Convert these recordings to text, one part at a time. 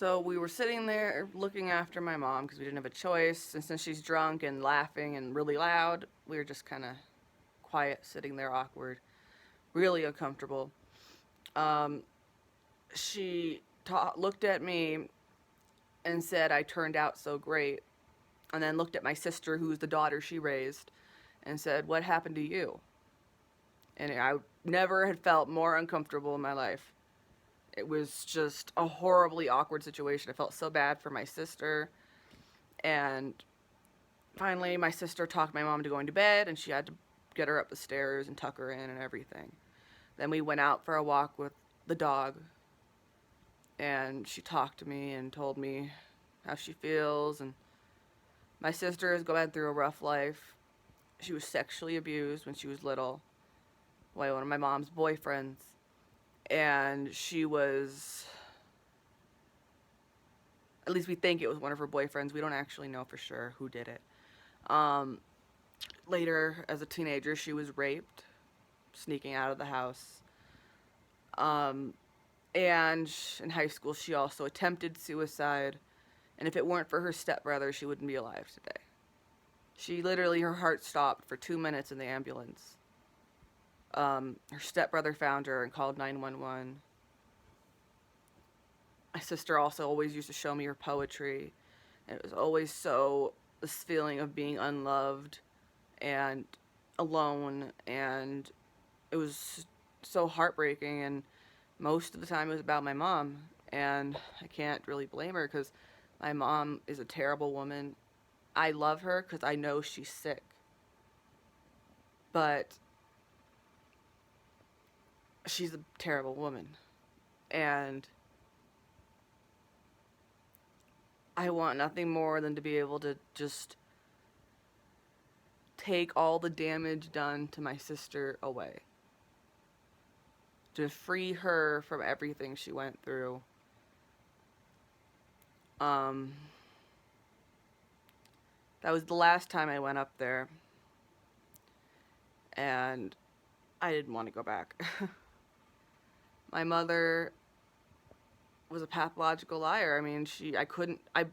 So we were sitting there looking after my mom because we didn't have a choice. And since she's drunk and laughing and really loud, we were just kind of quiet, sitting there awkward, really uncomfortable. Um, she looked at me and said I turned out so great. And then looked at my sister, who's the daughter she raised, and said, "What happened to you?" And I never had felt more uncomfortable in my life. It was just a horribly awkward situation. I felt so bad for my sister. And finally, my sister talked my mom into going to bed, and she had to get her up the stairs and tuck her in and everything. Then we went out for a walk with the dog, and she talked to me and told me how she feels. And my sister is going through a rough life. She was sexually abused when she was little by one of my mom's boyfriends. And she was, at least we think it was one of her boyfriends. We don't actually know for sure who did it. Um, Later, as a teenager, she was raped, sneaking out of the house. Um, and in high school, she also attempted suicide. And if it weren't for her stepbrother, she wouldn't be alive today. She literally, her heart stopped for 2 minutes in the ambulance. Her stepbrother found her and called 911. My sister also always used to show me her poetry. And it was always so, this feeling of being unloved and alone. And it was so heartbreaking. And most of the time it was about my mom. And I can't really blame her because my mom is a terrible woman. I love her because I know she's sick. But she's a terrible woman. And I want nothing more than to be able to just take all the damage done to my sister away. To free her from everything she went through. Um, that was the last time I went up there. And I didn't want to go back. My mother was a pathological liar. I mean, I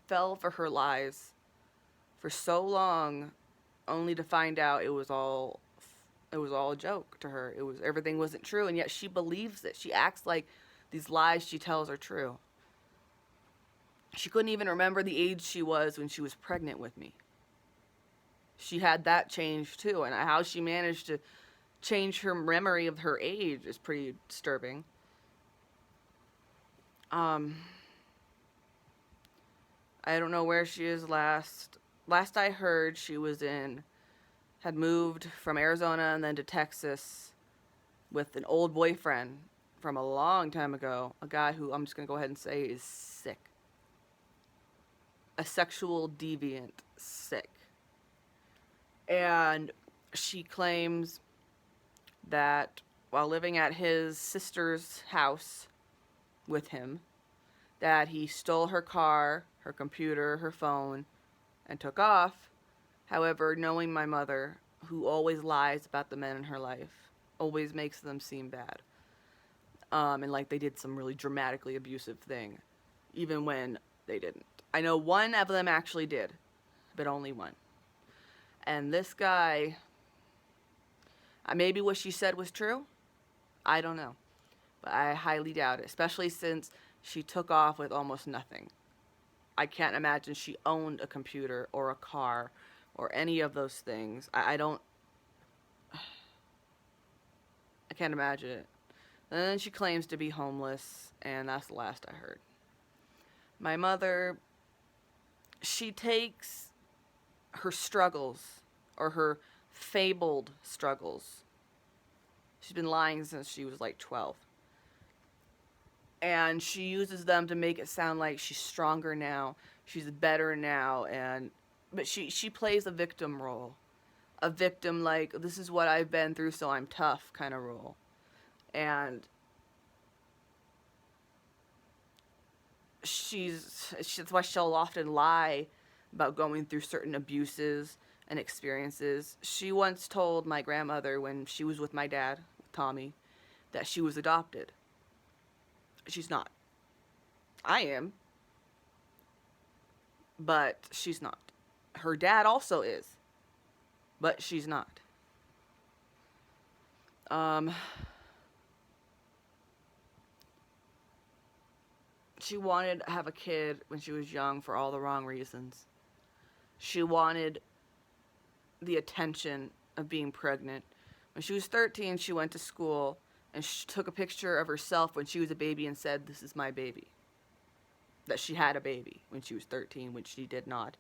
fell for her lies for so long only to find out it was all a joke to her. Everything wasn't true, and yet she believes it. She acts like these lies she tells are true. She couldn't even remember the age she was when she was pregnant with me. She had that changed too, and how she managed to change her memory of her age is pretty disturbing. Um, I don't know where she is last. Last I heard, had moved from Arizona and then to Texas with an old boyfriend from a long time ago. A guy who I'm just going to go ahead and say is sick. A sexual deviant, sick. And she claims that while living at his sister's house with him, that he stole her car, her computer, her phone, and took off. However, knowing my mother, who always lies about the men in her life, always makes them seem bad. And like they did some really dramatically abusive thing, even when they didn't. I know one of them actually did, but only one. And this guy, maybe what she said was true. I don't know. But I highly doubt it, especially since she took off with almost nothing. I can't imagine she owned a computer or a car or any of those things. I can't imagine it. And then she claims to be homeless, and that's the last I heard. My mother, she takes her struggles, or her fabled struggles. She's been lying since she was like 12. And she uses them to make it sound like she's stronger now, she's better now, but she plays a victim role. A victim, like, this is what I've been through, so I'm tough kind of role. And that's why she'll often lie about going through certain abuses and experiences. She once told my grandmother when she was with my dad, Tommy, that she was adopted. She's not. I am, but she's not. Her dad also is, but she's not. Um, she wanted to have a kid when she was young for all the wrong reasons. She wanted the attention of being pregnant. When she was 13, she went to school and she took a picture of herself when she was a baby and said, "This is my baby." That she had a baby when she was 13, which she did not.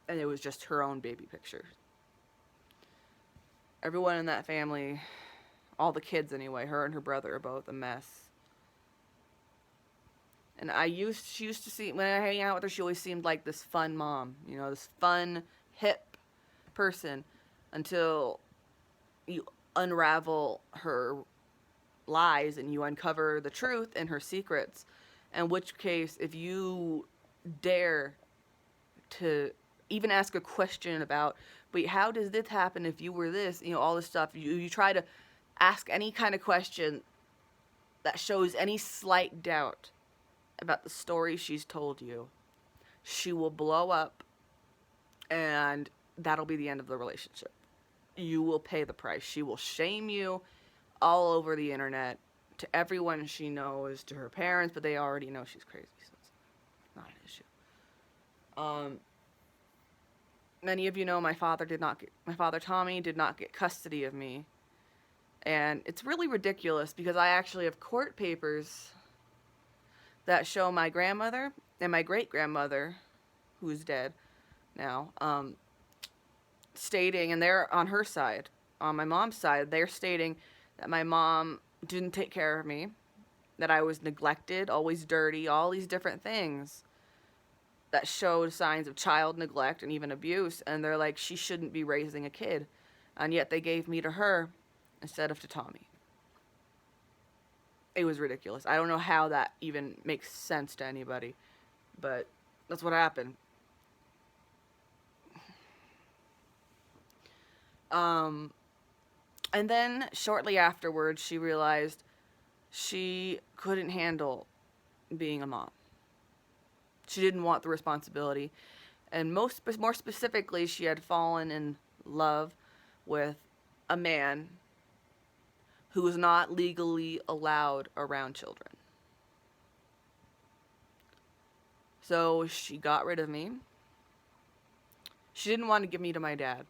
And it was just her own baby picture. Everyone in that family, all the kids anyway, her and her brother are both a mess. And she used to see, when I hang out with her, she always seemed like this fun mom, this fun, hip person, until you unravel her lies and you uncover the truth and her secrets. In which case, if you dare to even ask a question about, wait, how does this happen if you were this, all this stuff, you try to ask any kind of question that shows any slight doubt about the story she's told you, she will blow up, and that'll be the end of the relationship. You will pay the price. She will shame you all over the internet, to everyone she knows, to her parents, but they already know she's crazy, so it's not an issue. Many of you know my father Tommy did not get custody of me. And it's really ridiculous because I actually have court papers that show my grandmother and my great-grandmother, who's dead now, stating, and they're on her side, on my mom's side, they're stating that my mom didn't take care of me, that I was neglected, always dirty, all these different things that showed signs of child neglect and even abuse, and they're like, she shouldn't be raising a kid, and yet they gave me to her instead of to Tommy. It was ridiculous. I don't know how that even makes sense to anybody, but that's what happened. And then shortly afterwards, she realized she couldn't handle being a mom. She didn't want the responsibility. And more specifically, she had fallen in love with a man who was not legally allowed around children. So she got rid of me. She didn't want to give me to my dad.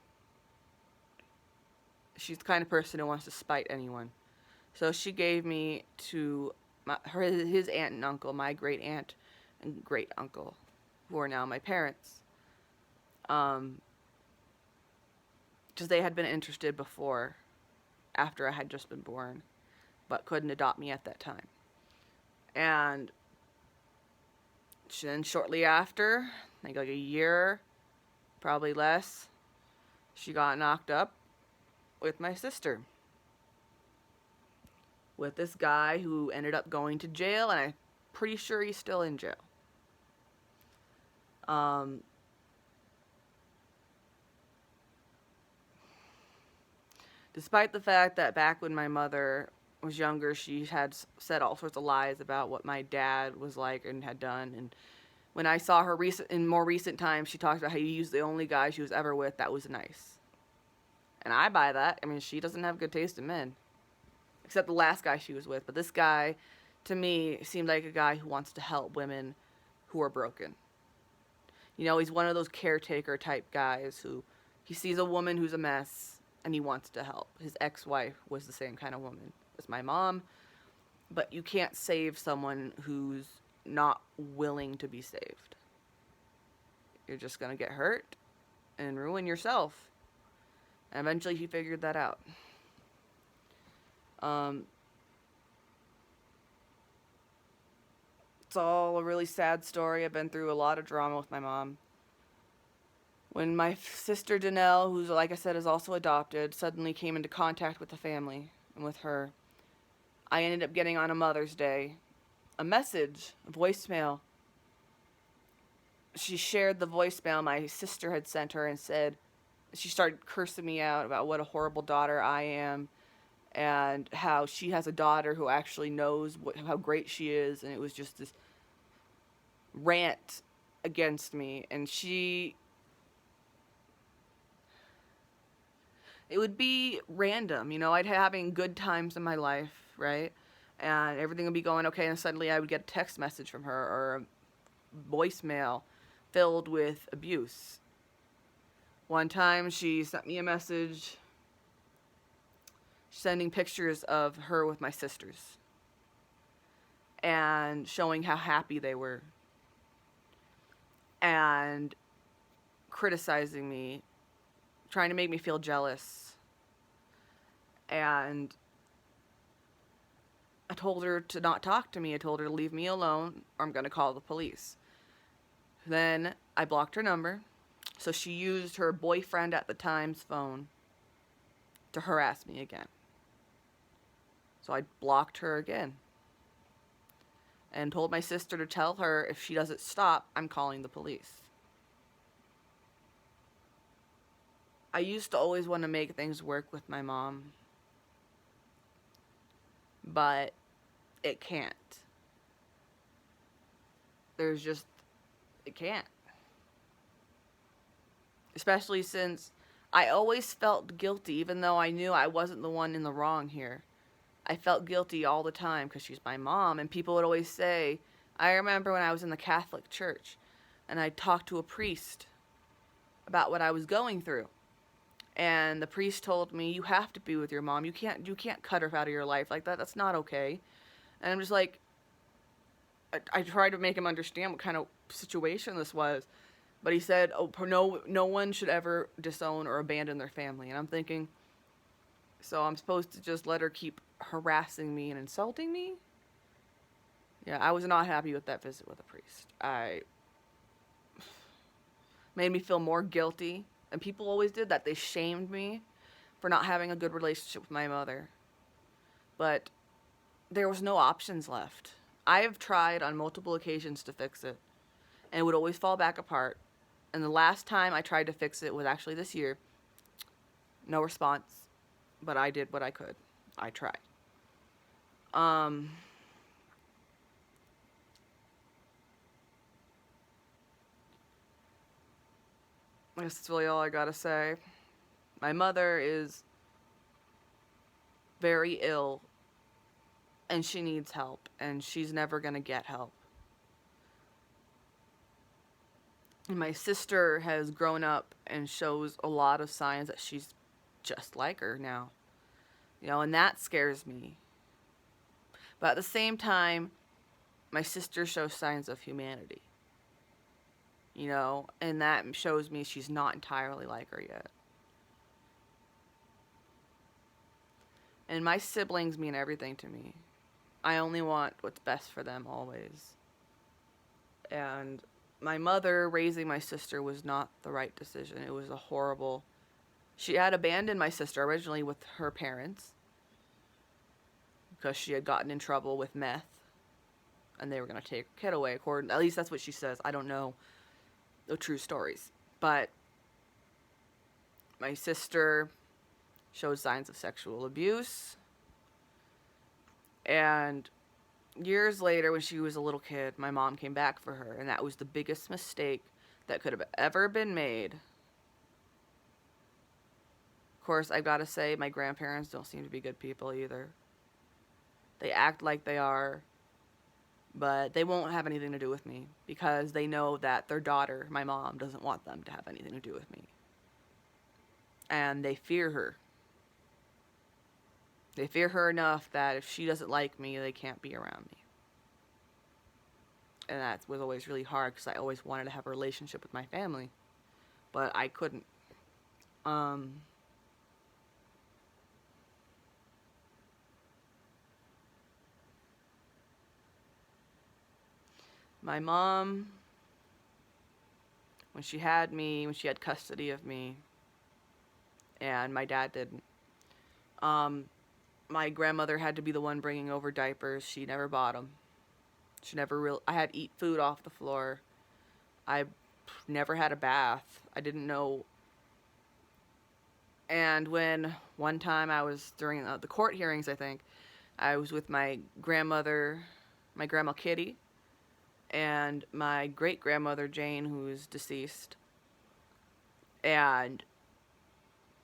She's the kind of person who wants to spite anyone. So she gave me to his aunt and uncle, my great aunt and great uncle, who are now my parents. Because they had been interested before, after I had just been born, but couldn't adopt me at that time. And then shortly after, like a year, probably less, she got knocked up with my sister. With this guy who ended up going to jail, and I'm pretty sure he's still in jail. Despite the fact that back when my mother was younger, she had said all sorts of lies about what my dad was like and had done. And when I saw her in more recent times, she talked about how he was the only guy she was ever with that was nice. And I buy that. I mean, she doesn't have good taste in men. Except the last guy she was with. But this guy, to me, seemed like a guy who wants to help women who are broken. He's one of those caretaker type guys who he sees a woman who's a mess and he wants to help. His ex-wife was the same kind of woman as my mom. But you can't save someone who's not willing to be saved. You're just going to get hurt and ruin yourself. And eventually he figured that out. It's all a really sad story. I've been through a lot of drama with my mom. When my sister Danelle, who's, like I said, is also adopted, suddenly came into contact with the family and with her, I ended up getting on a Mother's Day a message, a voicemail. She shared the voicemail my sister had sent her and said, she started cursing me out about what a horrible daughter I am and how she has a daughter who actually knows how great she is, and it was just this rant against me. And it would be random, I'd having good times in my life, right? And everything would be going okay, and suddenly I would get a text message from her or a voicemail filled with abuse. One time she sent me a message sending pictures of her with my sisters and showing how happy they were and criticizing me, trying to make me feel jealous. And I told her to not talk to me. I told her to leave me alone or I'm going to call the police. Then I blocked her number. So she used her boyfriend at the time's phone to harass me again. So I blocked her again and told my sister to tell her if she doesn't stop, I'm calling the police. I used to always want to make things work with my mom, but it can't. It can't. Especially since I always felt guilty, even though I knew I wasn't the one in the wrong here. I felt guilty all the time because she's my mom, and people would always say, I remember when I was in the Catholic Church, and I talked to a priest about what I was going through. And the priest told me, you have to be with your mom. You can't cut her out of your life like that. That's not okay. And I'm just like, I tried to make him understand what kind of situation this was. But he said, oh, no one should ever disown or abandon their family. And I'm thinking, so I'm supposed to just let her keep harassing me and insulting me? Yeah, I was not happy with that visit with the priest. I made me feel more guilty. And people always did that. They shamed me for not having a good relationship with my mother. But there was no options left. I have tried on multiple occasions to fix it, and it would always fall back apart. And the last time I tried to fix it was actually this year. No response, but I did what I could. I tried. I guess that's really all I gotta say. My mother is very ill, and she needs help, and she's never gonna get help. And my sister has grown up and shows a lot of signs that she's just like her now. And that scares me. But at the same time, my sister shows signs of humanity. And that shows me she's not entirely like her yet. And my siblings mean everything to me. I only want what's best for them always. And my mother raising my sister was not the right decision. It was a horrible... She had abandoned my sister originally with her parents because she had gotten in trouble with meth and they were going to take her kid away. At least that's what she says. I don't know the true stories. But my sister showed signs of sexual abuse. And years later, when she was a little kid, my mom came back for her. And that was the biggest mistake that could have ever been made. Of course, I've got to say, my grandparents don't seem to be good people either. They act like they are, but they won't have anything to do with me because they know that their daughter, my mom, doesn't want them to have anything to do with me. And they fear her. They fear her enough that if she doesn't like me, they can't be around me. And that was always really hard because I always wanted to have a relationship with my family, but I couldn't. My mom, when she had custody of me, and my dad didn't, my grandmother had to be the one bringing over diapers. She never bought them. I had to eat food off the floor. I never had a bath. I didn't know And when one time I was during the court hearings, I think, I was with my grandmother, my grandma Kitty, and my great grandmother Jane, who is deceased. And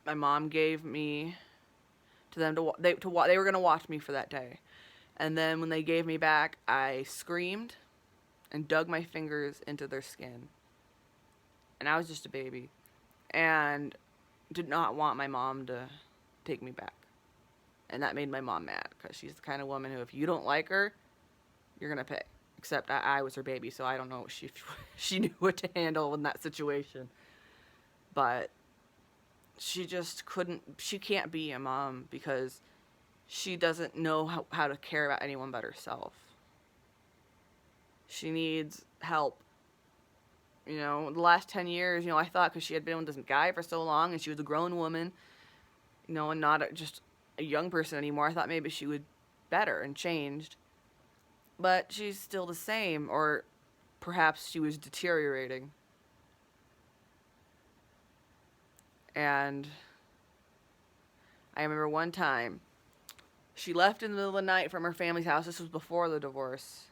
my mom gave me to them they were gonna watch me for that day. And then when they gave me back, I screamed and dug my fingers into their skin. And I was just a baby, and did not want my mom to take me back. And that made my mom mad, because she's the kind of woman who, if you don't like her, you're gonna pay. Except I was her baby, so I don't know if she knew what to handle in that situation. But she just couldn't. She can't be a mom because she doesn't know how to care about anyone but herself. She needs help. You know, the last 10 years, I thought, because she had been with this guy for so long and she was a grown woman, and not just a young person anymore, I thought maybe she would better and changed. But she's still the same, or perhaps she was deteriorating. And I remember one time, she left in the middle of the night from her family's house, this was before the divorce,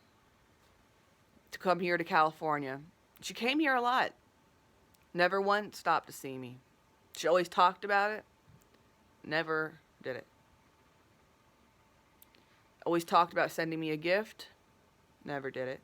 to come here to California. She came here a lot. Never once stopped to see me. She always talked about it. Never did it. Always talked about sending me a gift. Never did it.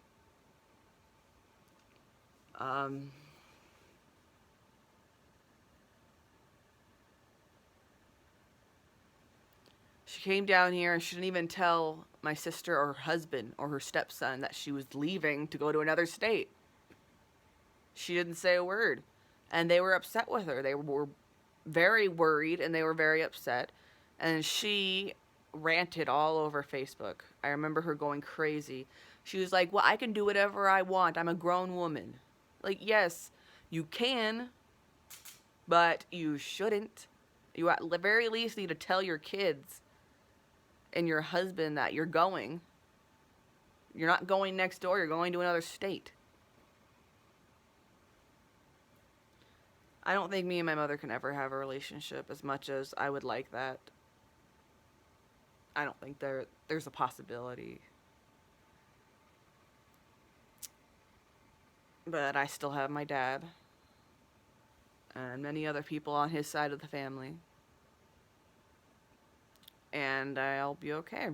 She came down here and she didn't even tell my sister or her husband or her stepson that she was leaving to go to another state. She didn't say a word. And they were upset with her. They were very worried and they were very upset. And she ranted all over Facebook. I remember her going crazy. She was like, well, I can do whatever I want. I'm a grown woman. Like, yes, you can, but you shouldn't. You at the very least need to tell your kids and your husband that you're going. You're not going next door. You're going to another state. I don't think me and my mother can ever have a relationship, as much as I would like that. I don't think there's a possibility. But I still have my dad and many other people on his side of the family. And I'll be okay.